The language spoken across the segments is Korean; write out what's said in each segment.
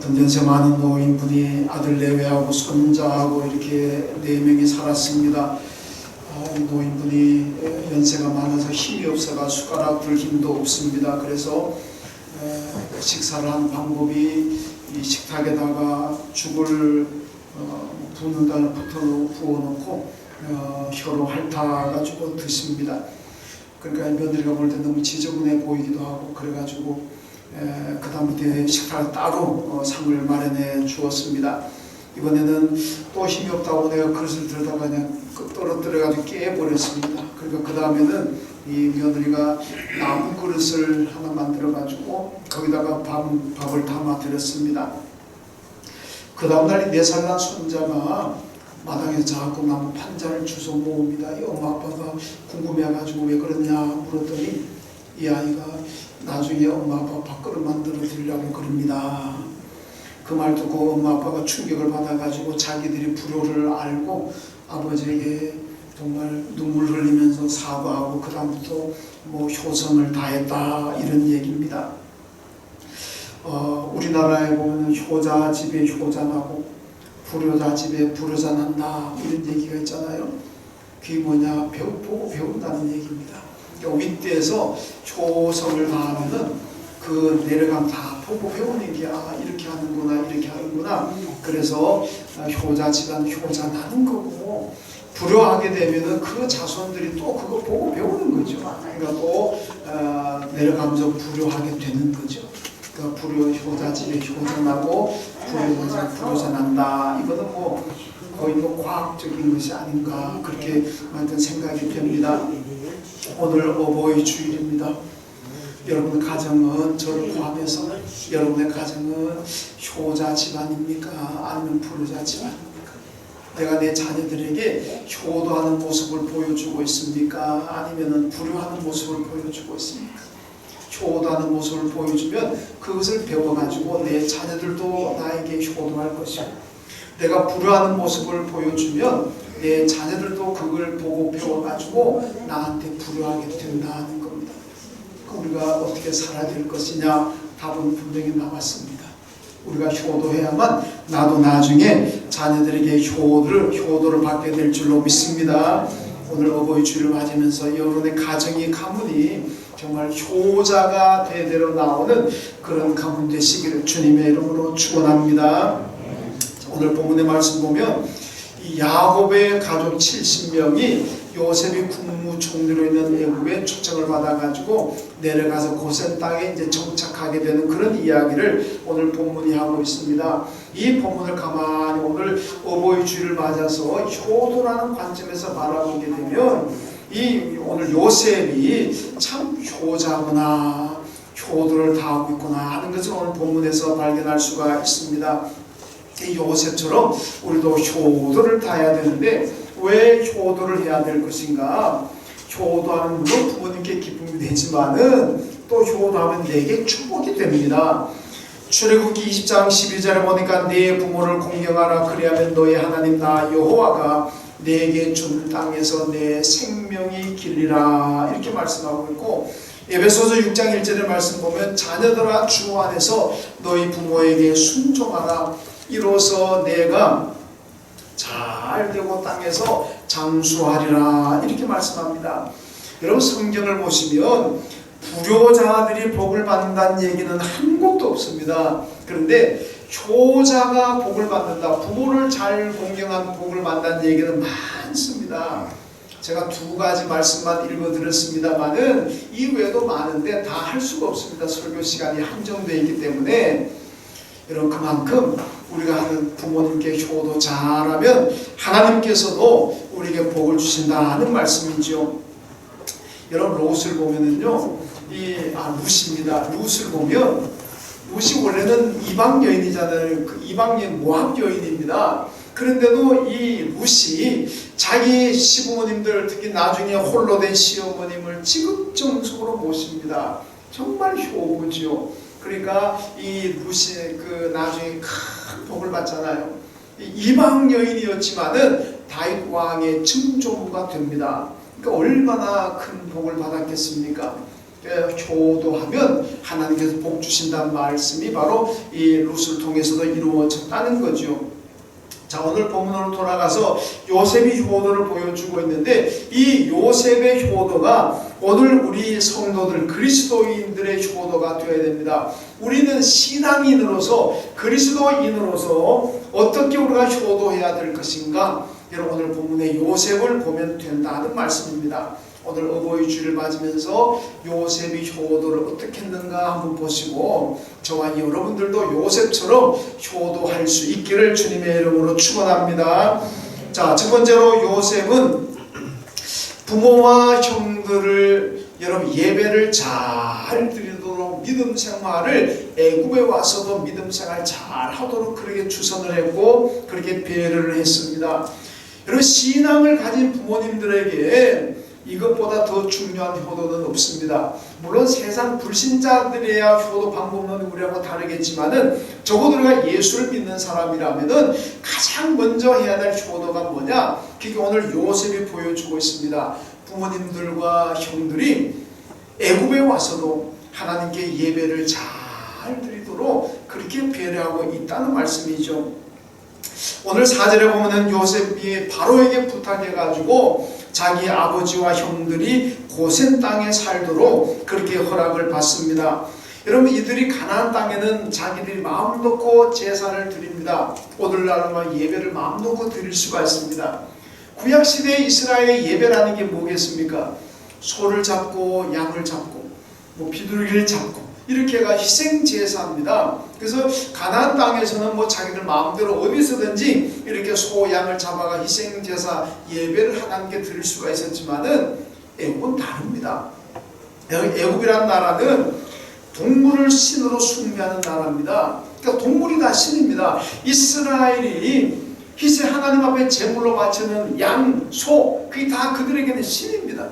어떤 연세 많은 노인분이 아들 내외하고 손자하고 이렇게 4명이 살았습니다. 이 노인분이 연세가 많아서 힘이 없어가 숟가락 들 힘도 없습니다. 그래서 식사를 하는 방법이 이 식탁에다가 죽을 부어놓고 혀로 핥아가지고 드십니다. 그러니까 며느리가 볼 때 너무 지저분해 보이기도 하고 그래가지고 그 다음부터 식탁을 따로 상을 마련해 주었습니다. 이번에는 또 힘이 없다고 내가 그릇을 들다가 그냥 떨어뜨려가지고 깨버렸습니다. 그러니까 그 다음에는 이 며느리가 나무 그릇을 하나 만들어가지고 거기다가 밥을 담아 드렸습니다. 그 다음날 4살 난 손자가 마당에 자꾸 나무 판자를 주워 모읍니다. 이 엄마 아빠가 궁금해가지고 왜 그러냐 물었더니 이 아이가 나중에 엄마 아빠 밥그릇 만들어 드리려고 그럽니다. 그 말 듣고 엄마 아빠가 충격을 받아가지고 자기들이 불효를 알고 아버지에게 정말 눈물 흘리면서 사과하고 그 다음부터 뭐 효성을 다했다 이런 얘기입니다. 우리나라에 보면 효자 집에 효자 나고 불효자 집에 불효자 난다 이런 얘기가 있잖아요. 그게 뭐냐 보고 배운다는 얘기입니다. 그러니까 윗대에서 효성을 다하면은 그 내려가면 다 보고 배우는 게 이렇게 하는구나 이렇게 하는구나. 그래서 효자 집안 효자 나는 거고 불효하게 되면은 그 자손들이 또 그거 보고 배우는 거죠. 그러니까 또 내려가면서 불효하게 되는 거죠. 그러니까 효자 집에 효자 나고 불효자 난다. 이거는 뭐 거의 뭐 과학적인 것이 아닌가 그렇게 만든 생각이 됩니다. 오늘 어버이 주일입니다. 여러분의 가정은 저를 포함해서 여러분의 가정은 효자 집안입니까? 아니면 불효자 집안입니까? 내가 내 자녀들에게 효도하는 모습을 보여주고 있습니까? 아니면 불효하는 모습을 보여주고 있습니까? 효도하는 모습을 보여주면 그것을 배워가지고 내 자녀들도 나에게 효도할 것이고 내가 불효하는 모습을 보여주면 내 자녀들도 그걸 보고 배워가지고 나한테 불효하게 된다는 겁니다. 우리가 어떻게 살아야 될 것이냐 답은 분명히 나왔습니다. 우리가 효도해야만 나도 나중에 자녀들에게 효도를 받게 될 줄로 믿습니다. 오늘 어버이 주일을 맞으면서 여러분의 가정이 가문이 정말 효자가 대대로 나오는 그런 가문 되시기를 주님의 이름으로 축원합니다. 오늘 본문의 말씀 보면 이 야곱의 가족 70명이 요셉이 국무총리로 있는 애굽에 초청을 받아가지고 내려가서 고센 땅에 이제 정착하게 되는 그런 이야기를 오늘 본문이 하고 있습니다. 이 본문을 가만히 오늘 어버이 주일을 맞아서 효도라는 관점에서 바라보게 되면 이 오늘 요셉이 참 효자구나, 효도를 다하고 있구나 하는 것을 오늘 본문에서 발견할 수가 있습니다. 이 요셉처럼 우리도 효도를 다해야 되는데 왜 효도를 해야 될 것인가? 효도하면 물론 부모님께 기쁨이 되지만은 또 효도하면 내게 축복이 됩니다. 출애굽기 20장 12절에 보니까 네 부모를 공경하라 그리하면 너의 하나님 나 여호와가 내게 준 땅에서 내 생명이 길리라 이렇게 말씀하고 있고 에베소서 6장 1절의 말씀 보면 자녀들아 주 안에서 너희 부모에게 순종하라 이로써 내가 잘 되고 땅에서 장수하리라 이렇게 말씀합니다. 여러분 성경을 보시면 불효자들이 복을 받는다는 얘기는 한 곳도 없습니다. 그런데 효자가 복을 받는다, 부모를 잘 공경한 복을 받는다는 얘기는 많습니다. 제가 2가지 말씀만 읽어드렸습니다만은 이외에도 많은데 다 할 수가 없습니다. 설교 시간이 한정되어 있기 때문에 여러분 그만큼 우리가 하는 부모님께 효도 잘하면 하나님께서도 우리에게 복을 주신다는 말씀이죠. 여러분 롯을 보면은요, 룻입니다. 룻을 보면 룻이 원래는 이방 여인이잖아요. 그 이방 여인 모압 여인입니다. 그런데도 이 룻이 자기 시부모님들 특히 나중에 홀로 된 시어머님을 지극정성으로 모십니다. 정말 효부지요. 그러니까 이 룻이 그 나중에 큰 복을 받잖아요. 이방 여인이었지만은 다윗 왕의 증조부가 됩니다. 그러니까 얼마나 큰 복을 받았겠습니까? 효도하면 하나님께서 복 주신다는 말씀이 바로 이 룻을 통해서도 이루어졌다는 거죠. 자, 오늘 본문으로 돌아가서 요셉이 효도를 보여주고 있는데, 이 요셉의 효도가 오늘 우리 성도들 그리스도인들의 효도가 되어야 됩니다. 우리는 신앙인으로서 그리스도인으로서 어떻게 우리가 효도해야 될 것인가? 여러분, 오늘 본문의 요셉을 보면 된다는 말씀입니다. 오늘 어버이 주일을 맞으면서 요셉이 효도를 어떻게 했는가 한번 보시고 저와 여러분들도 요셉처럼 효도할 수 있기를 주님의 이름으로 축원합니다. 자, 첫 번째로 요셉은 부모와 형들을 여러분 예배를 잘 드리도록 믿음 생활을 애굽에 와서도 믿음 생활 잘 하도록 그렇게 주선을 했고 그렇게 배려를 했습니다. 여러분, 신앙을 가진 부모님들에게 이것보다 더 중요한 효도는 없습니다. 물론 세상 불신자들이야 효도 방법은 우리하고 다르겠지만은 적어도 우리가 예수를 믿는 사람이라면은 가장 먼저 해야 될 효도가 뭐냐? 그게 오늘 요셉이 보여주고 있습니다. 부모님들과 형들이 애굽에 와서도 하나님께 예배를 잘 드리도록 그렇게 배려하고 있다는 말씀이죠. 오늘 4절에 보면은 요셉이 바로에게 부탁해가지고 자기 아버지와 형들이 고센 땅에 살도록 그렇게 허락을 받습니다. 여러분, 이들이 가나안 땅에는 자기들이 마음 놓고 제사를 드립니다. 오늘날은 예배를 마음 놓고 드릴 수가 있습니다. 구약시대의 이스라엘의 예배라는 게 뭐겠습니까? 소를 잡고 양을 잡고 비둘기를 잡고 이렇게 가 희생제사입니다. 그래서 가나안 땅에서는 자기들 마음대로 어디서든지 이렇게 소, 양을 잡아가 희생제사 예배를 하나님께 드릴 수가 있었지만은 애굽은 다릅니다. 애굽이라는 나라는 동물을 신으로 숭배하는 나라입니다. 그러니까 동물이 다 신입니다. 이스라엘이 하나님 앞에 제물로 바치는 양, 소, 그게 다 그들에게는 신입니다.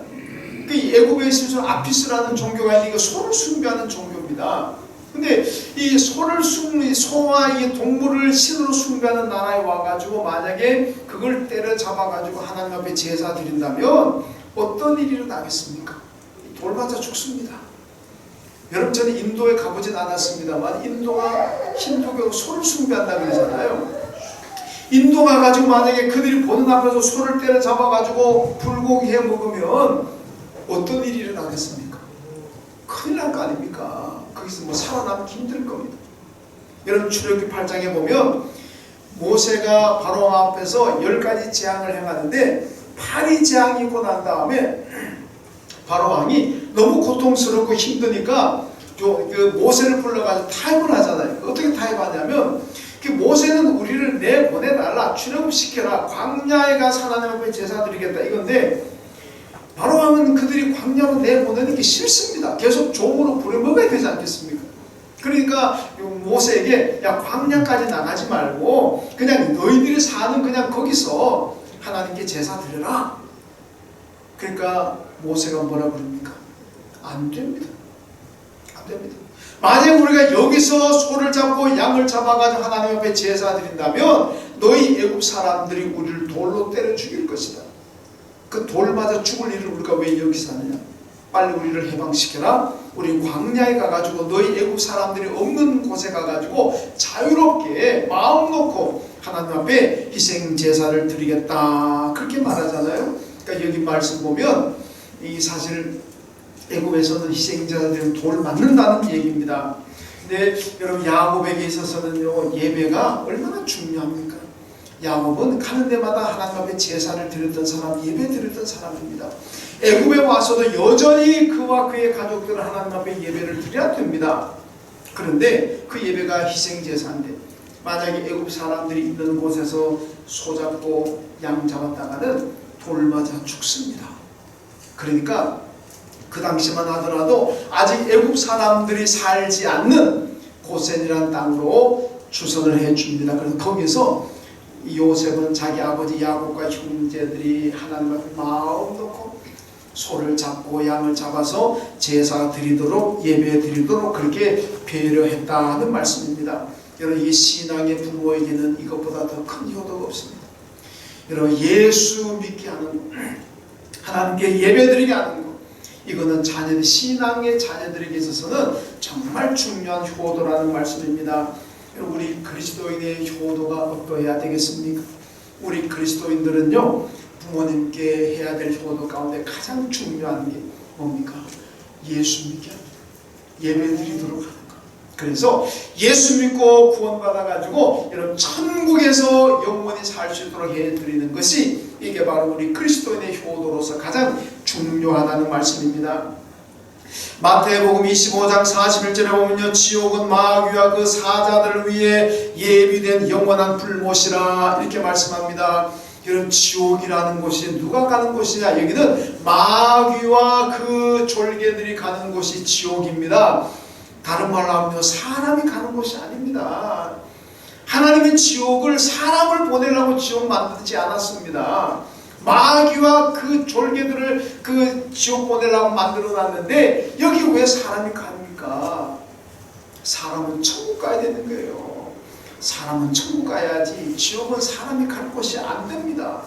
애굽에 있어서 아피스라는 종교가 있는데 소를 숭배하는 종교입니다. 근데 이 소와 이 동물을 신으로 숭배하는 나라에 와가지고 만약에 그걸 때려잡아가지고 하나님 앞에 제사 드린다면 어떤 일이 일어나겠습니까? 돌 맞아 죽습니다. 여러분, 저는 인도에 가보진 않았습니다만 인도가 힌두교 소를 숭배한다고 그러잖아요. 인도 가가지고 만약에 그들이 보는 앞에서 소를 때려잡아가지고 불고기 해 먹으면 어떤 일이 일어나겠습니까? 큰일 날 거 아닙니까? 거기서 살아남기 힘들 겁니다. 여러분, 출애굽기 8장에 보면 모세가 바로 앞에서 10가지 재앙을 행하는데 8위 재앙이 있고 난 다음에 바로 왕이 너무 고통스럽고 힘드니까 그 모세를 불러가지고 타협을 하잖아요. 어떻게 타협하냐면 모세는 우리를 내보내달라, 출애굽시켜라, 광야에 가서 하나님 앞에 제사 드리겠다 이건데 바로 왕은 그들이 광야로 내보내는 게 싫습니다. 계속 종으로 부려먹어야 되지 않겠습니까? 그러니까 모세에게 야, 광야까지 나가지 말고 그냥 너희들이 사는 그냥 거기서 하나님께 제사 드려라. 그러니까 모세가 뭐라 그럽니까? 안 됩니다. 안 됩니다. 만약 우리가 여기서 소를 잡고 양을 잡아가지고 하나님 앞에 제사 드린다면 너희 애굽 사람들이 우리를 돌로 때려 죽일 것이다. 그 돌 맞아 죽을 일을 우리가 왜 여기서 하느냐? 빨리 우리를 해방시켜라. 우리 광야에 가가지고 너희 애굽 사람들이 없는 곳에 가가지고 자유롭게 마음 놓고 하나님 앞에 희생 제사를 드리겠다. 그렇게 말하잖아요. 그러니까 여기 말씀 보면 이 사실 애굽에서는 희생 제사 드리면 돌 맞는다는 얘기입니다. 근데 여러분, 야곱에게 있어서는요 예배가 얼마나 중요합니까? 야곱은 가는 데마다 하나님 앞에 제사를 드렸던 사람, 예배 드렸던 사람입니다. 애굽에 와서도 여전히 그와 그의 가족들은 하나님 앞에 예배를 드려야 됩니다. 그런데 그 예배가 희생제사인데 만약에 애굽 사람들이 있는 곳에서 소 잡고 양 잡았다가는 돌 맞아 죽습니다. 그러니까 그 당시만 하더라도 아직 애굽 사람들이 살지 않는 고센이라는 땅으로 주선을 해줍니다. 그래서 거기서 요셉은 자기 아버지 야곱과 형제들이 하나님 앞에 마음 놓고 소를 잡고 양을 잡아서 제사 드리도록 예배 드리도록 그렇게 배려했다는 말씀입니다. 여러분, 이 신앙의 부모에게는 이것보다 더 큰 효도가 없습니다. 여러분, 예수 믿게 하는, 하나님께 예배 드리게 하는 것, 이거는 자녀들, 신앙의 자녀들에게 있어서는 정말 중요한 효도라는 말씀입니다. 우리 그리스도인의 효도가 어떠해야 되겠습니까? 우리 그리스도인들은요, 부모님께 해야 될 효도 가운데 가장 중요한 게 뭡니까? 예수 믿게 예배 드리도록 하는 것. 그래서 예수 믿고 구원받아가지고 여러분 천국에서 영원히 살 수 있도록 해드리는 것이 이게 바로 우리 그리스도인의 효도로서 가장 중요하다는 말씀입니다. 마태복음 25장 41절에 보면요, 지옥은 마귀와 그 사자들을 위해 예비된 영원한 불못이라 이렇게 말씀합니다. 여러분, 지옥이라는 곳이 누가 가는 곳이냐? 여기는 마귀와 그 졸개들이 가는 곳이 지옥입니다. 다른 말로 하면 사람이 가는 곳이 아닙니다. 하나님은 지옥을 사람을 보내려고 지옥 만들지 않았습니다. 마귀와 그 졸개들을 그 지옥 보내려고 만들어 놨는데 여기 왜 사람이 갑니까? 사람은 천국 가야 되는 거예요. 사람은 천국 가야지 지옥은 사람이 갈 곳이 안 됩니다.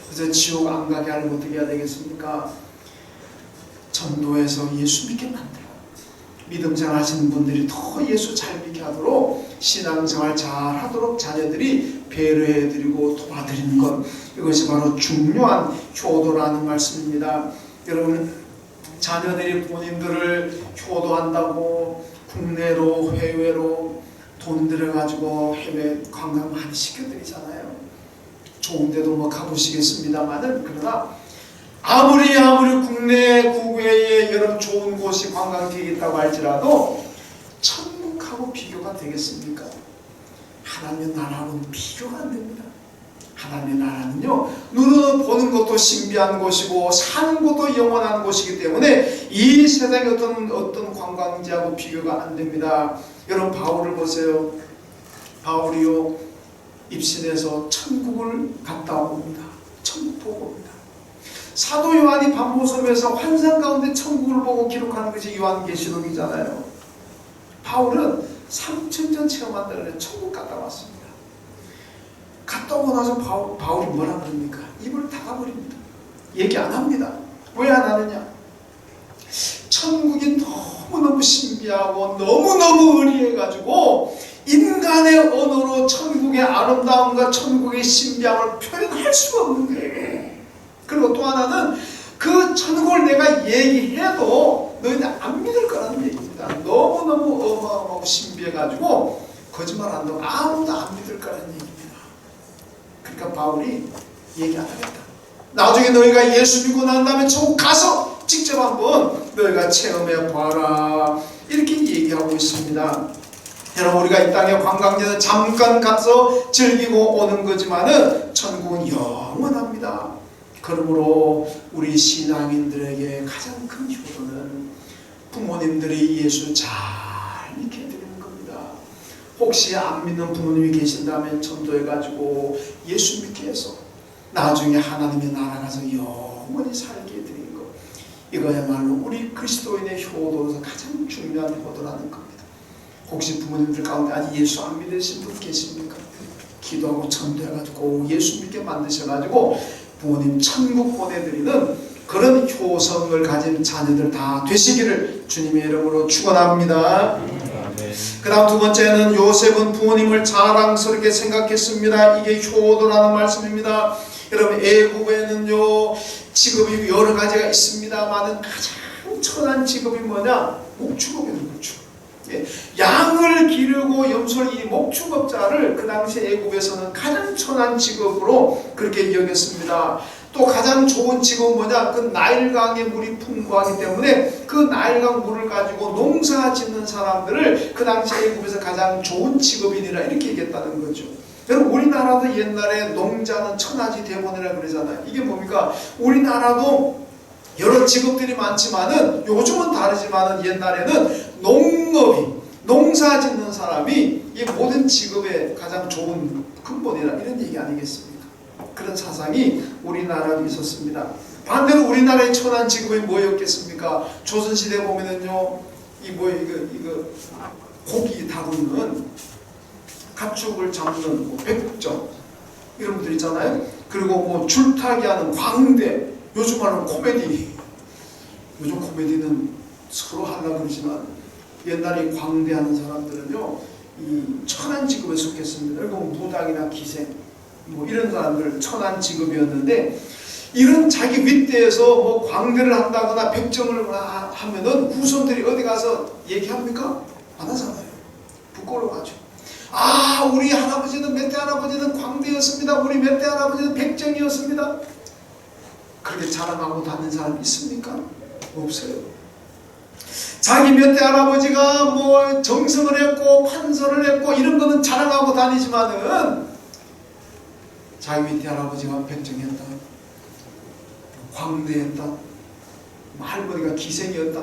그래서 지옥 안 가게 하려면 어떻게 해야 되겠습니까? 전도해서 예수 믿게 만들어. 믿음생활 하시는 분들이 더 예수 잘 믿게 하도록, 신앙생활 잘 하도록 자녀들이 배려해드리고 도와드리는 것, 이것이 바로 중요한 효도라는 말씀입니다. 여러분, 자녀들이 부모님들을 효도한다고 국내로 해외로 돈 들여가지고 해외 관광 많이 시켜드리잖아요. 좋은 데도 뭐 가보시겠습니다만은, 그러나 아무리 국내 국외에 여러 좋은 곳이 관광객이 있다고 할지라도 천국하고 비교가 되겠습니까? 하나님의 나라하고는 비교가 안 됩니다. 하나님의 나라는요, 눈으로 보는 것도 신비한 곳이고 사는 것도 영원한 곳이기 때문에 이 세상의 어떤 관광지하고 비교가 안 됩니다. 여러분, 바울을 보세요. 바울이요, 입신해서 천국을 갔다 옵니다. 천국 보고 옵니다. 사도 요한이 밤모섬에서 환상 가운데 천국을 보고 기록하는 것이 요한계시록이잖아요. 바울은 3000년 체험한다 그래 천국 갔다 왔습니다. 갔다 오고 나서 바울이 뭐라 그럽니까? 입을 닫아버립니다. 얘기 안 합니다. 왜 안 하느냐? 천국이 너무너무 신비하고 너무너무 의리해가지고 인간의 언어로 천국의 아름다움과 천국의 신비함을 표현할 수가 없는 거예요. 그리고 또 하나는 그 천국을 내가 얘기해도 너희들 안 믿을 거라는 얘기입니다. 너무너무 어마어마하고 신비해가지고 거짓말 안 하고 아무도 안 믿을 거라는 얘기입니다. 그러니까 바울이 얘기 안 하겠다. 나중에 너희가 예수 믿고 난 다음에 천국 가서 직접 한번 너희가 체험해 봐라, 이렇게 얘기하고 있습니다. 여러분, 우리가 이 땅에 관광지에서 잠깐 가서 즐기고 오는 거지만은 천국은 영원합니다. 그러므로 우리 신앙인들에게 가장 큰 효도는 부모님들이 예수 잘 믿게 해드리는 겁니다. 혹시 안 믿는 부모님이 계신다면 전도해가지고 예수 믿게 해서 나중에 하나님의 나라 가서 영원히 살게 해드리는 것, 이거야말로 우리 그리스도인의 효도로서 가장 중요한 효도라는 겁니다. 혹시 부모님들 가운데 아직 예수 안 믿으신 분 계십니까? 기도하고 전도해가지고 예수 믿게 만드셔가지고 부모님 천국 보내드리는 그런 효성을 가진 자녀들 다 되시기를 주님의 이름으로 축원합니다. 그 다음 두 번째는 요셉은 부모님을 자랑스럽게 생각했습니다. 이게 효도라는 말씀입니다. 여러분, 애국에는요 직업이 여러 가지가 있습니다만 가장 천한 직업이 뭐냐? 목축업이에요. 목축업. 양을 기르고 염소를, 이 목축업자를 그 당시 애굽에서는 가장 천한 직업으로 그렇게 여겼습니다. 또 가장 좋은 직업은 뭐냐? 그 나일강의 물이 풍부하기 때문에 그 나일강 물을 가지고 농사 짓는 사람들을 그 당시 애굽에서 가장 좋은 직업인이라 이렇게 얘기했다는 거죠. 여러분, 우리나라도 옛날에 농자는 천하지 대본이라 그러잖아요. 이게 뭡니까? 우리나라도 여러 직업들이 많지만은 요즘은 다르지만은 옛날에는 농업이, 농사 짓는 사람이 이 모든 직업의 가장 좋은 근본이라 이런 얘기 아니겠습니까? 그런 사상이 우리나라에 있었습니다. 반대로 우리나라의 천한 직업이 뭐였겠습니까? 조선시대 보면은요, 이거 고기 다루는, 가축을 잡는 뭐 백정 이런 분들 있잖아요. 그리고 뭐 줄타기 하는 광대, 요즘 말로 코미디, 요즘 코미디는 서로 하려고 그러지만 옛날에 광대하는 사람들은요 이 천한 직업에 속했습니다. 그리고 무당이나 기생 뭐 이런 사람들 천한 직업이었는데, 이런 자기 윗대에서 뭐 광대를 한다거나 백정을 하면은 후손들이 어디 가서 얘기합니까? 안 하잖아요. 부끄러워하죠. 아, 우리 할아버지는 몇 대 할아버지는 광대였습니다. 우리 몇 대 할아버지는 백정이었습니다. 그렇게 자랑하고 다니는 사람이 있습니까? 없어요. 자기 몇 대 할아버지가 뭐 정성을 했고 판서를 했고 이런 거는 자랑하고 다니지만은 자기 밑에 할아버지가 백정이었다, 광대였다, 할머니가 기생이었다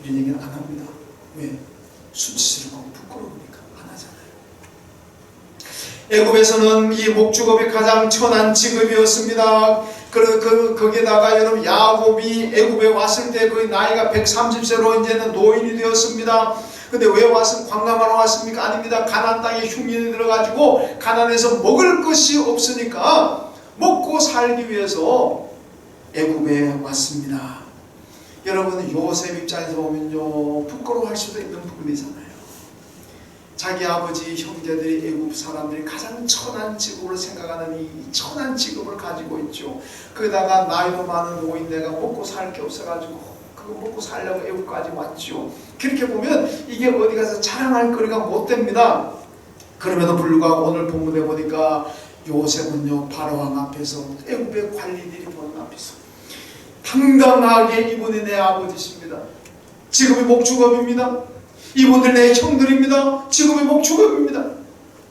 이런 얘기는 안 합니다. 왜? 수치스럽고 부끄러우니까 안 하잖아요. 애굽에서는 이 목축업이 가장 천한 직업이었습니다. 거기에다가 여러분 야곱이 애굽에 왔을 때 그 나이가 130세로 이제는 노인이 되었습니다. 근데 왜 관광하러 왔습니까? 아닙니다. 가나안 땅에 흉년이 들어가지고 가나안에서 먹을 것이 없으니까 먹고 살기 위해서 애굽에 왔습니다. 여러분 요셉 입장에서 보면요 부끄러워할 수도 있는 부분이잖아요. 자기 아버지 형제들이 애굽 사람들이 가장 천한 직업으로 생각하는 이 천한 직업을 가지고 있죠. 거기다가 나이도 많은 노인 내가 먹고 살 게 없어가지고 그거 먹고 살려고 애굽까지 왔죠. 그렇게 보면 이게 어디 가서 자랑할 거리가 못 됩니다. 그럼에도 불구하고 오늘 본문에 보니까 요셉은요 바로왕 앞에서 애굽의 관리들이 보는 앞에서 당당하게 이분이 내 아버지십니다. 지금이 목축업입니다. 이분들 내 형들입니다. 지금의 목축업입니다.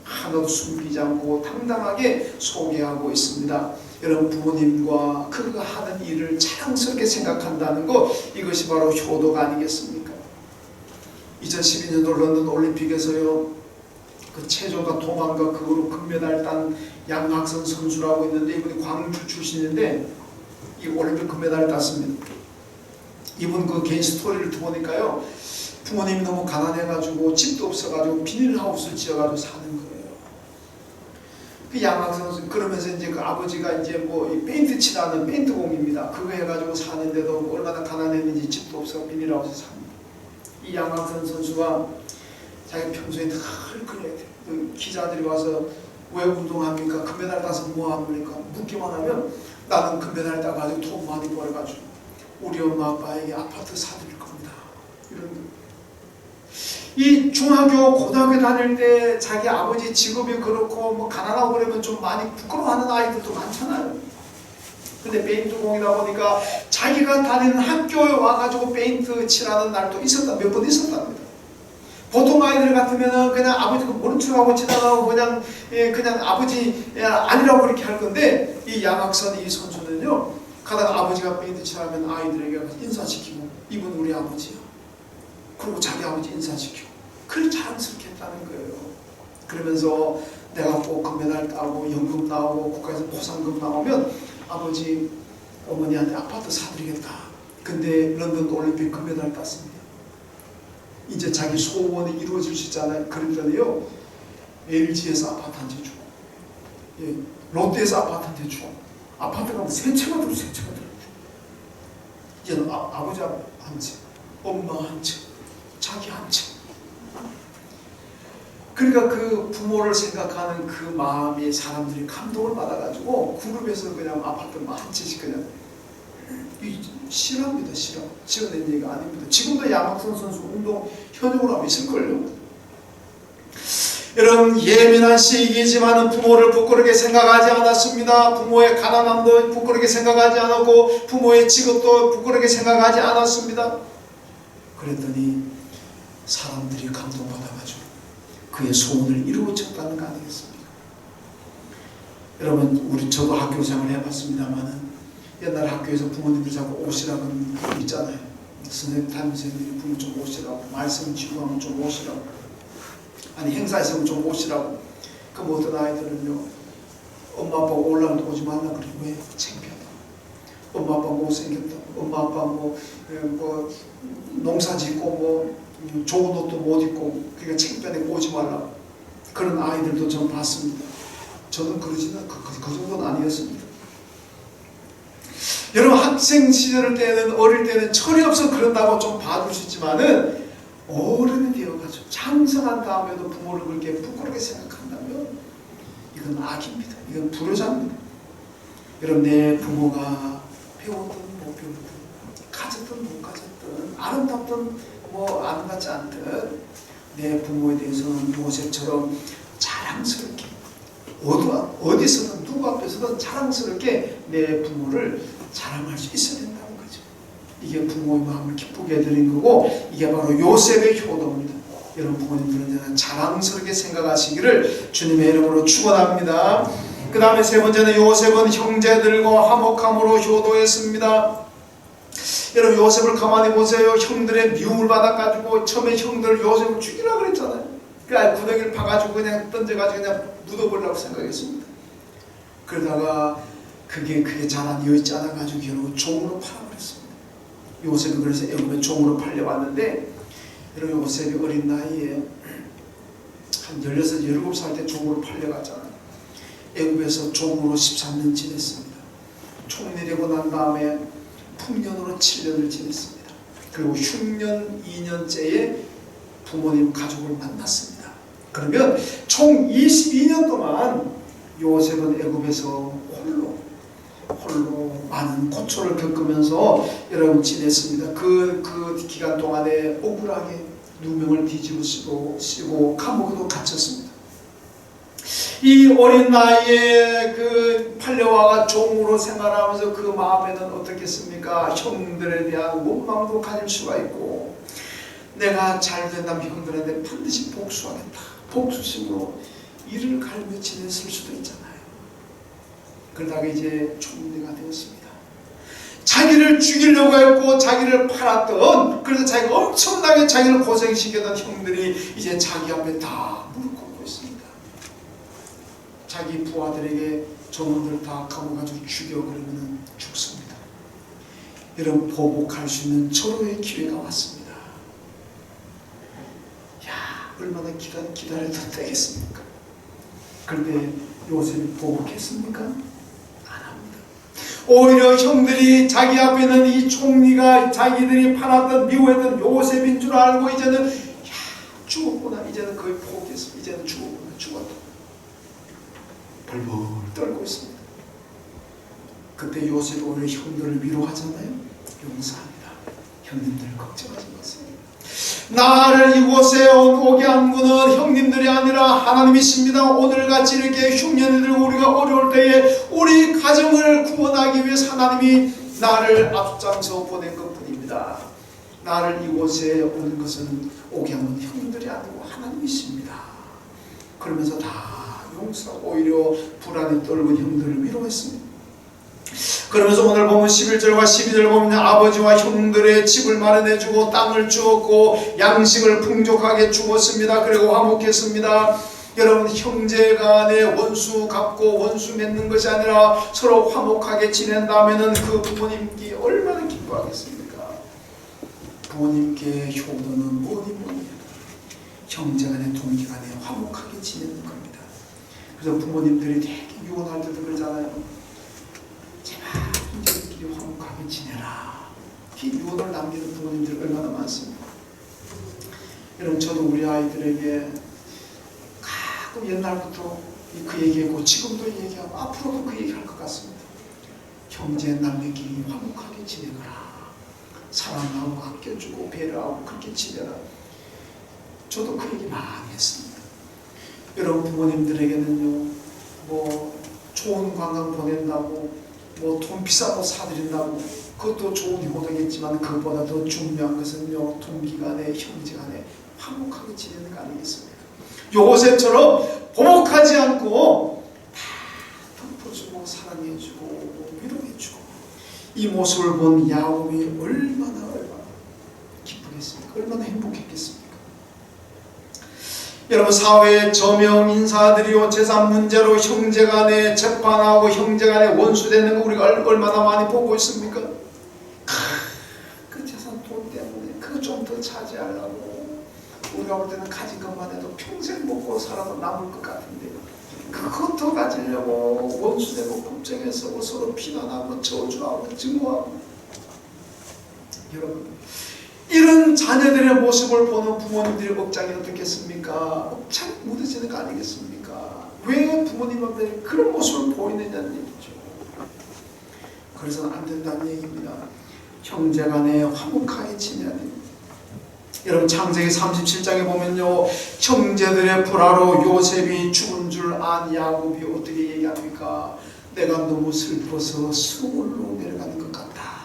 하나도 숨기지 않고 당당하게 소개하고 있습니다. 여러분 부모님과 그가 하는 일을 자랑스럽게 생각한다는 것, 이것이 바로 효도가 아니겠습니까? 2012년도 런던 올림픽에서요 그 체조가 동안과 그거로 금메달 딴 양학선 선수라고 있는데 이분이 광주 출신인데 이 올림픽 금메달을 땄습니다. 이분 그 개인 스토리를 보니까요 부모님이 너무 가난해가지고 집도 없어가지고 비닐하우스를 지어가지고 사는 거예요. 그 양학선 선수 그러면서 이제 그 아버지가 이제 뭐 이 페인트 칠하는 페인트공입니다. 그거 해가지고 사는데도 얼마나 가난했는지 집도 없어 비닐하우스 삽니다. 이 양학선 선수가 자기 평소에 늘 그래야 돼. 기자들이 와서 왜 운동합니까? 금메달 따서 뭐 합니까? 묻기만 하면 나는 금메달 따가지고 돈 많이 벌어가지고 우리 엄마 아빠에게 아파트 사드릴 겁니다. 이런 거. 이 중학교 고등학교 다닐 때 자기 아버지 직업이 그렇고 뭐 가난하고 그러면 좀 많이 부끄러워하는 아이들도 많잖아요. 근데 페인트공이다 보니까 자기가 다니는 학교에 와가지고 페인트 칠하는 날도 있었다, 몇 번 있었답니다. 보통 아이들 같으면은 그냥 아버지가 모른 척하고 지나가고 그냥 아버지 아니라고 그렇게 할 건데 이 양학선 이 선수는요 가다가 아버지가 페인트 칠하면 아이들에게 인사시키고 이분 우리 아버지야. 그리고 자기 아버지 인사시키고 그걸 자랑스럽게 했다는 거예요. 그러면서 내가 꼭 금메달 따고 연금 나오고 국가에서 포상금 나오면 아버지 어머니한테 아파트 사드리겠다. 근데 런던 올림픽 금메달 땄습니다. 이제 자기 소원이 이루어질 수 있잖아요. 그랬더니요 LG에서 아파트 한 채 주고 롯데에서 아파트 한 채 주고 아파트가 뭐 세 채가 들어 이제는 아버지 한 채, 엄마 한 채, 자기 한 채. 그러니까 그 부모를 생각하는 그 마음이 사람들이 감동을 받아가지고 그룹에서 그냥 아파트 한 채씩 그냥 실화입니다. 실화. 지어낸 얘기가 아닙니다. 지금도 양학선 선수 운동 현역으로 하면 있을걸요. 여러분 예민한 시기지만 부모를 부끄럽게 생각하지 않았습니다. 부모의 가난함도 부끄럽게 생각하지 않았고 부모의 직업도 부끄럽게 생각하지 않았습니다. 그랬더니 사람들이 감동받아가지고 그의 소원을 이루어졌다는 거 아니겠습니까? 여러분 저도 학교 생활을 해봤습니다만 옛날 학교에서 부모님들 자꾸 오시라고 있잖아요. 선생님, 담임선생님들이 부모 좀 오시라고, 말씀 지구하면 좀 오시라고, 아니 행사 있으면 좀 오시라고. 그럼 어떤 아이들은요 엄마 아빠가 올라올 때 오지 말라 그래. 왜? 창피하다. 엄마 아빠 못생겼다. 엄마 아빠 뭐 농사 짓고 뭐 좋은 옷도 못 입고 그러니까 창피하게 오지 말라. 그런 아이들도 전 봤습니다. 저는 그러지는 그 정도는 아니었습니다. 여러분 학생 시절 때는 어릴 때는 철이 없어 그런다고 좀 봐줄 수 있지만은 어른이 되어가지고 장성한 다음에도 부모를 그렇게 부끄럽게 생각한다면 이건 악입니다. 이건 불효자입니다. 여러분 내 부모가 배우든 못 배우든 가졌든 못 가졌든 아름답든 뭐 아름답지 않든 내 부모에 대해서는 요셉처럼 자랑스럽게 어디서든 누구 앞에서든 자랑스럽게 내 부모를 자랑할 수 있어야 된다는 거죠. 이게 부모의 마음을 기쁘게 해드린 거고 이게 바로 요셉의 효도입니다. 여러분 부모님들은 자랑스럽게 생각하시기를 주님의 이름으로 축원합니다. 그 다음에 세 번째는 요셉은 형제들과 화목함으로 효도했습니다. 여러분 요셉을 가만히 보세요. 형들의 미움을 받아가지고 처음에 형들 요셉을 죽이려고 그랬잖아요. 그러니까 구덩이를 파가지고 그냥 던져가지고 그냥 묻어버리려고 생각했습니다. 그러다가 그게 잘 안 이어있지 않아가지고 결국 종으로 팔아버렸습니다. 요셉이 그래서 애굽에 종으로 팔려왔는데 여러분 요셉이 어린 나이에 한 16, 17살 때 종으로 팔려갔잖아요. 애굽에서 종으로 13년 지냈습니다. 총리 되고 난 다음에 풍년으로 7년을 지냈습니다. 그리고 흉년 2년째에 부모님 가족을 만났습니다. 그러면 총 22년 동안 요셉은 애굽에서 홀로 많은 고초를 겪으면서 여러분 지냈습니다. 그 기간 동안에 억울하게 누명을 뒤집어 쓰고 감옥에도 갇혔습니다. 이 어린 나이에 그 팔려와가 종으로 생활하면서 그 마음에는 어떻겠습니까? 형들에 대한 원망도 가질 수가 있고 내가 잘 된다면 형들한테 반드시 복수하겠다. 복수심으로 이를 갈며 지냈을 수도 있잖아요. 그러다가 이제 총리가 되었습니다. 자기를 죽이려고 했고 자기를 팔았던 그래서 자기가 엄청나게 자기를 고생시켰던 형들이 이제 자기 앞에 다 무릎 꿇고 있습니다. 자기 부하들에게 저놈들 다 감아가지고 죽여 그러면 죽습니다. 여러분 보복할 수 있는 절호의 기회가 왔습니다. 야 얼마나 기다려도 되겠습니까? 그런데 요셉이 보복했습니까? 안 합니다. 오히려 형들이 자기 앞에 있는 이 총리가 자기들이 팔았던 미워했던 요셉인 줄 알고 이제는 야 죽었구나. 이제는 거의 포기했습니다. 이제는 죽었구나. 죽었다. 벌벌 떨고 있습니다. 그때 요셉이 오히려 형들을 위로하잖아요. 용서합니다. 형님들 걱정하지 마세요. 나를 이곳에 오게 한 분은 형님들이 아니라 하나님이십니다. 오늘같이 이렇게 흉년이 들고 우리가 어려울 때에 우리 가정을 구원하기 위해서 하나님이 나를 앞장서 보낸 것뿐입니다. 나를 이곳에 오는 것은 오게 한 분은 형님들이 아니고 하나님이십니다. 그러면서 다 용서하고 오히려 불안에 떨고 형들을 위로했습니다. 그러면서 오늘 보면 11절과 12절 보면 아버지와 형들의 집을 마련해주고 땅을 주었고 양식을 풍족하게 주었습니다. 그리고 화목했습니다. 여러분 형제간에 원수 갚고 원수 맺는 것이 아니라 서로 화목하게 지낸다면 그 부모님께 얼마나 기뻐하겠습니까? 부모님께 효도는 뭐니 형제간의 동기간에 화목하게 지내는 겁니다. 그래서 부모님들이 되게 유언할 때도 그러잖아요. 제발 형제들끼리 화목하게 지내라. 이 유언을 남기는 부모님들 얼마나 많습니까? 여러분 저도 우리 아이들에게 가끔 옛날부터 그 얘기했고 지금도 얘기하고 앞으로도 그 얘기할 것 같습니다. 형제 남매끼리 화목하게 지내거라. 사랑하고 아껴주고 배려하고 그렇게 지내라. 저도 그 얘기 많이 했습니다. 여러분 부모님들에게는요 뭐 좋은 관광 보낸다고 뭐 돈 비싼 거 사드린다고 그것도 좋은 효도겠지만 그것보다 더 중요한 것은요 동기간에 형제간에 화목하게 지내는 거 아니겠습니까? 요셉처럼 보복하지 않고 다 덮어주고 사랑해주고 위로해주고 이 모습을 본 야곱이 얼마나 기쁘겠습니까? 얼마나 행복했겠습니까? 여러분 사회의 저명 인사들이요 재산 문제로 형제간에 재판하고 형제간에 원수되는 거 우리가 얼마나 많이 보고 있습니까? 그 재산 돈 때문에 그거 좀 더 차지하려고 우리가 볼 때는 가진 것만 해도 평생 먹고 살아도 남을 것 같은데 그것도 가지려고 원수되고 걱정에 서고 서로 비난하고 저주하고 증오하고. 여러분, 이런 자녀들의 모습을 보는 부모님들의 억장이 어떻겠습니까? 억장이 묻어지는 거 아니겠습니까? 왜 부모님 앞에 그런 모습을 보이느냐는 얘기죠. 그래서는 안 된다는 얘기입니다. 형제간에 화목하게 지내야 됩니다. 여러분, 창세기 37장에 보면요, 형제들의 불화로 요셉이 죽은 줄 안 야곱이 어떻게 얘기합니까? 내가 너무 슬퍼서 수월로 내려가는 것 같다.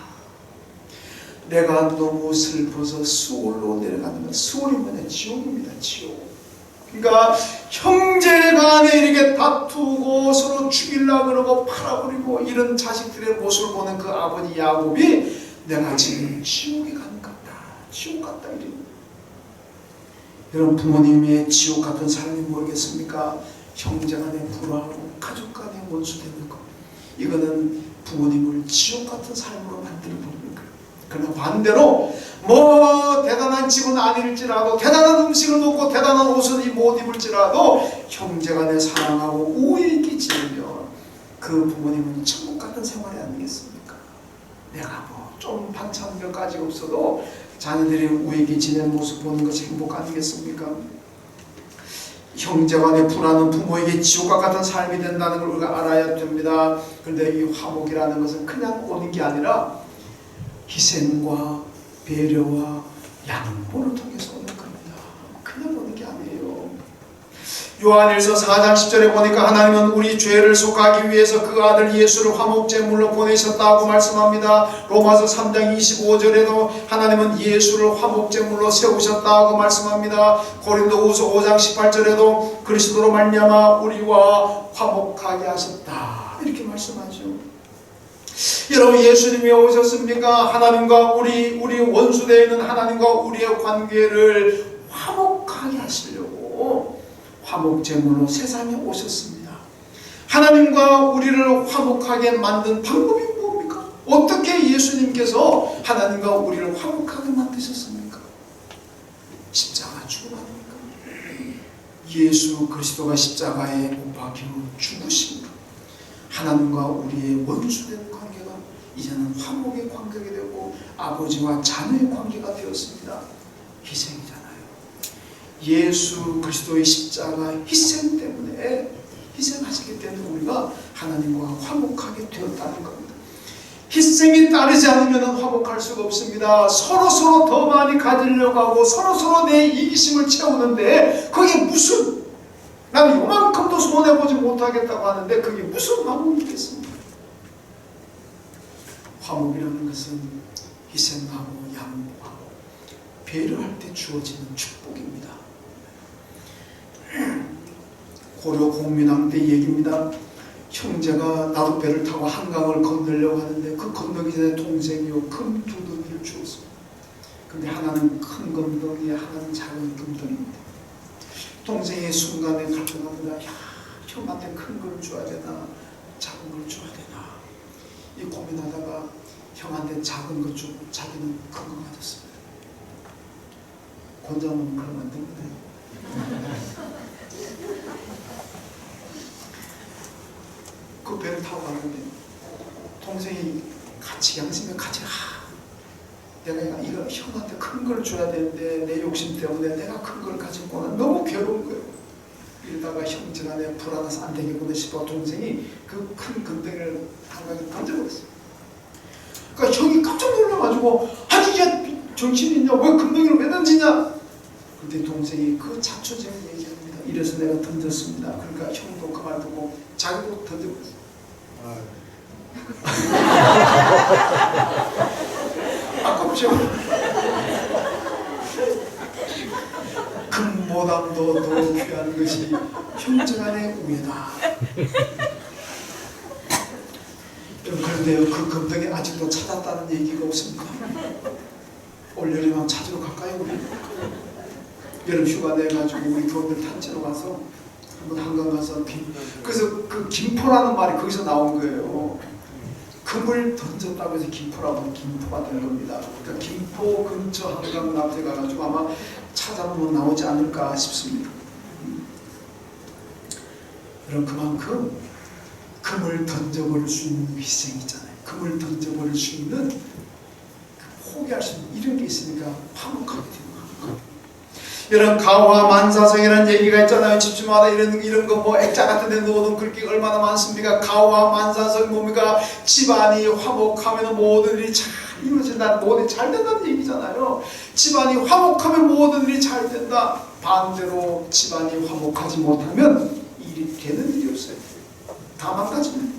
내가 너무 슬퍼서 수월로 내려가는 것. 수월이 뭐냐? 지옥입니다. 지옥. 그러니까 형제간에 이렇게 다투고 서로 죽이려고 그러고 팔아버리고 이런 자식들의 모습을 보는 그 아버지 야곱이 내가 지금 지옥에 가는 것 같다. 지옥 같다. 이래요. 여러분, 부모님의 지옥 같은 삶이 뭐겠습니까? 형제간에 불화하고 가족간에 원수되는 것. 이거는 부모님을 지옥 같은 삶으로 만들어 버리는 거예요. 그러나 반대로 뭐 대단한 집은 아닐지라도, 대단한 음식을 먹고 대단한 옷을 못 입을지라도 형제간에 사랑하고 우애 있게 지내면 그 부모님은 천국 같은 생활이 아니겠습니까? 내가 뭐 좀 반찬 몇 가지 없어도 자녀들이 우애 있게 지내는 모습 보는 것이 행복 아니겠습니까? 형제간의 불화는 부모에게 지옥과 같은 삶이 된다는 걸 우리가 알아야 됩니다. 그런데 이 화목이라는 것은 그냥 오는 게 아니라 희생과 배려와 양보를 통해서 오는 겁니다. 그냥 오는 게 아니에요. 요한일서 4장 10절에 보니까 하나님은 우리 죄를 속하기 위해서 그 아들 예수를 화목제물로 보내셨다고 말씀합니다. 로마서 3장 25절에도 하나님은 예수를 화목제물로 세우셨다고 말씀합니다. 고린도후서 5장 18절에도 그리스도로 말미암아 우리와 화목하게 하셨다, 이렇게 말씀하죠. 여러분, 예수님이 오셨습니까? 하나님과 우리 원수되어 있는 하나님과 우리의 관계를 화목하게 하시려고 화목제물로 세상에 오셨습니다. 하나님과 우리를 화목하게 만든 방법이 뭡니까? 어떻게 예수님께서 하나님과 우리를 화목하게 만드셨습니까? 십자가 죽음 아닙니까? 예수 그리스도가 십자가에 못 박혀 죽으신 하나님과 우리의 원수된 관계가 이제는 화목의 관계가 되고 아버지와 자녀의 관계가 되었습니다. 희생이잖아요. 예수 그리스도의 십자가 희생 때문에, 희생하셨기 때문에 우리가 하나님과 화목하게 되었다는 겁니다. 희생이 따르지 않으면 화목할 수가 없습니다. 서로 더 많이 가지려고 하고 서로 내 이기심을 채우는데 그게 무슨, 나는 요만큼도 손해보지 못하겠다고 하는데 그게 무슨 화목이겠습니까? 화목이라는 것은 희생하고 양보하고 배려할 때 주어지는 축복입니다. 고려 공민왕 때 얘기입니다. 형제가 나룻배를 타고 한강을 건너려고 하는데 그 건너기 전에 동생이요 금 두 덩이를 주었습니다. 근데 하나는 큰 금덩이, 하나는 작은 금덩이입니다. 동생이 순간에 갈등합니다. 야, 형한테 큰 걸 줘야 되나 작은 걸 줘야 되나, 이 고민하다가 형한테 작은 거 주고 자기는 큰 거 가졌습니다. 권장은 그러면 안 됩니다. 그 배를 타고 가는데 동생이 같이 양심에 같이 내가 이거 형한테 큰 걸 줘야 되는데 내 욕심 때문에 내가 큰 걸 가졌구나, 너무 괴로운 거예요. 이러다가 형제간에 불안해서 안 되겠구나 싶어 동생이 그 큰 금덩이를 한강에 던져버렸어요. 그러니까 형이 깜짝 놀라가지고 아니 이게 정신이 있냐, 왜 금덩이를 왜 던지냐. 근데 동생이 그 자초지를 얘기합니다. 이래서 내가 던졌습니다. 그러니까 형도 그 말 듣고 자기도 던져버렸어요. 아깝죠? 금보다도 더 귀한 것이 형제간의 우애다. 그런데요, 그 금덩이 아직도 찾았다는 얘기가 없습니다. 올여름만 찾으러 갈까요, 우리? 여름 휴가 내가지고 우리 교원들 단체로 가서 한번 한강 가서 그래서 그 김포라는 말이 거기서 나온 거예요. 금을 던졌다고 해서 김포라고 김포가 된 겁니다. 그러니까 김포 근처 한강 앞에 가가지고 아마 찾아보면 나오지 않을까 싶습니다. 그럼 그만큼 그 금을 던져버릴 수 있는 희생 있잖아요. 금을 던져버릴 수 있는 포기할 수 있는 이런 게 있으니까 화목하게 되는 거예요. 이런 가와 만사성이라는 얘기가 있잖아요. 집집마다 이런 거 뭐 액자 같은 데 넣어둔 글귀가 얼마나 많습니까? 가와 만사성 뭡니까? 집안이 화목하면 모든 일이 잘 이루어진다. 모든 일이 잘 된다는 얘기잖아요. 집안이 화목하면 모든 일이 잘 된다. 반대로 집안이 화목하지 못하면 일이 되는 일이 없어요. 다 망가집니다.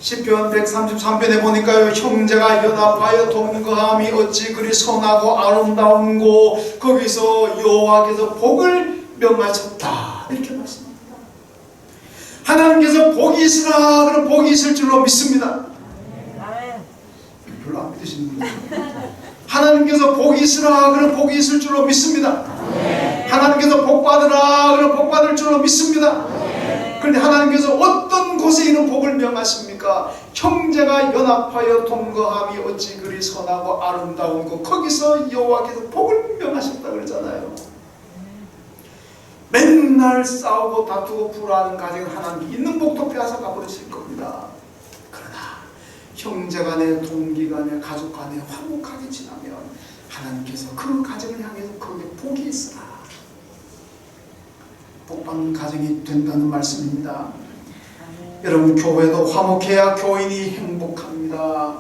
시편 133편에 보니까요, 형제가 연합하여 동거함이 어찌 그리 선하고 아름다운고 거기서 여호와께서 복을 명하셨다 이렇게 말씀합니다. 하나님께서 복이 있으라 그럼 복이 있을 줄로 믿습니다. 별로 안 믿으시는 분들. 하나님께서 복이 있으라 그럼 복이 있을 줄로 믿습니다. 하나님께서 복 받으라 그럼 복 받을 줄로 믿습니다. 그런데 하나님께서 어떤 곳에 있는 복을 명하십니까? 형제가 연합하여 동거함이 어찌 그리 선하고 아름다운 것, 거기서 여호와께서 복을 명하셨다 그러잖아요. 맨날 싸우고 다투고 불화하는 가정은 하나님께 있는 복도 빼앗아 가버리실 겁니다. 그러나 형제간에 동기간에 가족간에 화목하게 지나면 하나님께서 그 가정을 향해서 거기에 복이 있으라, 복받는 가정이 된다는 말씀입니다. 여러분, 교회도 화목해야 교인이 행복합니다.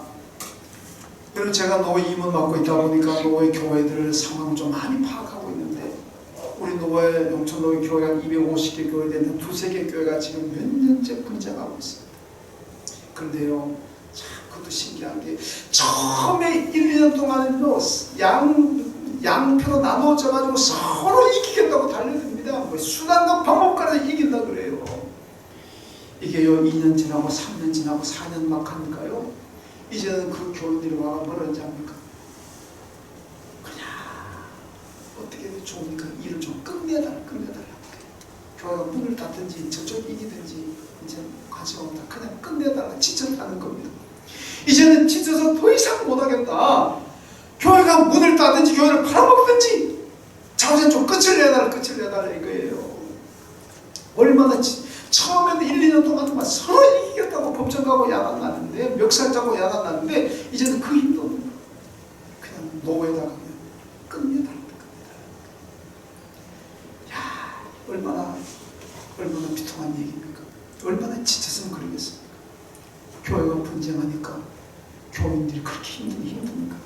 여러분, 제가 노회 임원 맡고 있다 보니까 노회 교회들 상황을 좀 많이 파악하고 있는데, 우리 노회 영천 노회 교회가 250개 교회 되는데 2-3개 교회가 지금 몇 년째 분쟁하고 있습니다. 그런데요, 참 그것도 신기한 게, 처음에 1-2년 동안은요 양표로 나누어져가지고 서로 이기겠다고 달려듭니다. 뭐 수단과 방법까지 이긴다 그래요. 이게요 2년 지나고 3년 지나고 4년 막 하니까요, 이제는 그 교인들이 와가 뭐라는지 압니까? 그냥 어떻게 좋으니까 일을 좀 끝내달라. 교회가 문을 닫든지 저쪽이 이기든지 이제 관심 없다. 그냥 끝내달라. 지쳤다는 겁니다. 이제는 지쳐서 더 이상 못하겠다. 교회가 문을 닫든지 교회를 팔아먹든지 자우선 좀 끝을 내달라 이거예요. 얼마나 처음에는 1-2년 동안 서로 이기겠다고 법정 가고 야단 나는데, 멱살 잡고 야단 나는데, 이제는 그 힘도 없는 거예요. 그냥 노예다가 그냥 끝내달라. 야, 얼마나 비통한 얘기입니까? 얼마나 지쳤으면 그러겠습니까? 교회가 분쟁하니까 교인들이 그렇게 힘듭니까?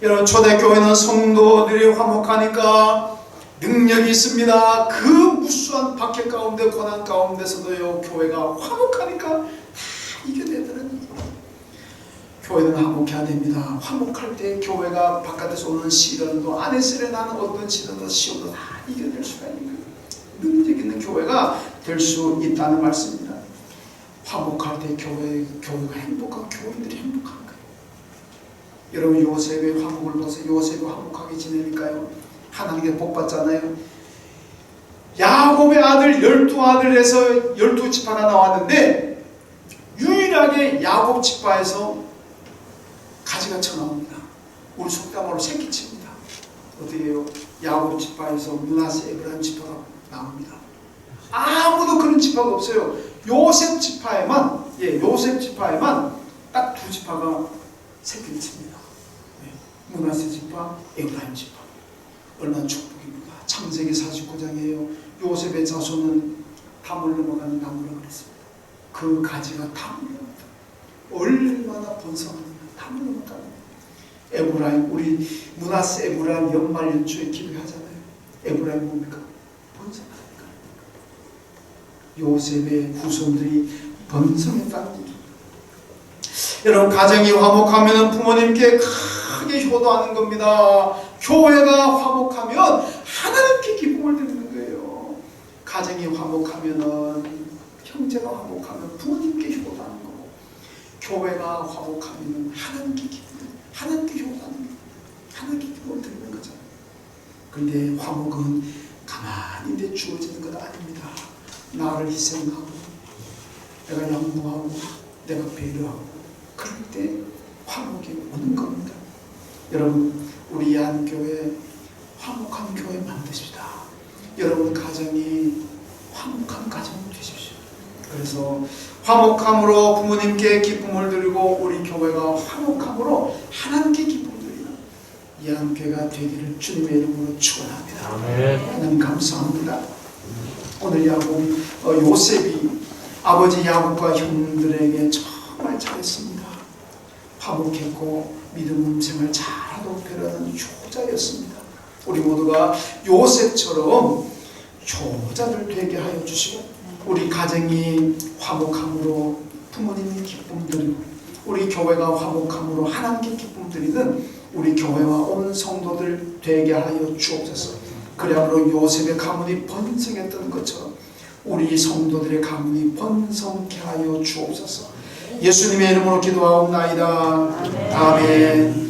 여러분, 초대교회는 성도들이 화목하니까 능력이 있습니다. 그 무수한 박해 가운데 고난 가운데서도요, 교회가 화목하니까 다 이겨내더라는 얘기입니다. 교회는 화목해야 됩니다. 화목할 때 교회가 바깥에서 오는 시련도, 안에서 일어나는 어떤 시련도 시험도 다 이겨낼 수가 있는 거예요. 능력 있는 교회가 될 수 있다는 말씀입니다. 화목할 때 교회가 행복하고 교인들이 행복한 거예요. 여러분, 요셉의 화목을 봐서 요셉이 화목하게 지내니까요, 하나님께 복 받잖아요. 야곱의 아들 12아들에서 12지파가 나왔는데 유일하게 야곱 지파에서 가지가 쳐나옵니다. 우리 속담으로 새끼칩니다. 어떻게 해요? 야곱 지파에서 므낫세 에브라임 지파가 나옵니다. 아무도 그런 지파가 없어요. 요셉 지파에만 딱 2지파가 새끼를 칩니다. 므낫세 지파, 에브라임 지파. 얼마나 축복입니까? 창세기 49장이에요. 요셉의 자손은 담을 넘어가는 나무라 그랬습니다. 그 가지가 담을 넘어갑니다. 얼마나 번성하느냐. 담을 넘어가는 에브라임, 우리 므낫세 에브라임 연말 연초에 기도하잖아요. 에브라임 뭡니까? 번성하니까. 요셉의 후손들이 번성했다는 얘기. 여러분, 가정이 화목하면 부모님께 크게 효도하는 겁니다. 교회가 화목하면 하나님께 기쁨을 드리는 거예요. 가정이 화목하면, 형제가 화목하면 부모님께 효도하는 거고, 교회가 화목하면 하나님께 효도하는 거예요. 하나님께 기쁨을 드리는 거죠. 그런데 화목은 가만히 내 주어지는 것 아닙니다. 나를 희생하고, 내가 양보하고, 내가 배려하고, 그럴 때 화목이 오는 겁니다. 여러분, 우리 한교회 화목한 교회 만드십시다. 여러분 가정이 화목한 가정 되십시오. 그래서 화목함으로 부모님께 기쁨을 드리고 우리 교회가 화목함으로 하나님께 기쁨을 드리는 이 한교회가 되기를 주님의 이름으로 축원합니다. 하나님 감사합니다. 오늘 야곱 요셉이 아버지 야곱과 형들에게 정말 잘했습니다. 화목했고 믿음 생활 잘하도록 배려하는 효자였습니다. 우리 모두가 요셉처럼 효자들 되게 하여 주시고 우리 가정이 화목함으로 부모님이 기쁨 드리고 우리 교회가 화목함으로 하나님께 기쁨 드리는 우리 교회와 온 성도들 되게 하여 주옵소서. 그야말로 요셉의 가문이 번성했던 것처럼 우리 성도들의 가문이 번성케 하여 주옵소서. 예수님의 이름으로 기도하옵나이다. 아멘.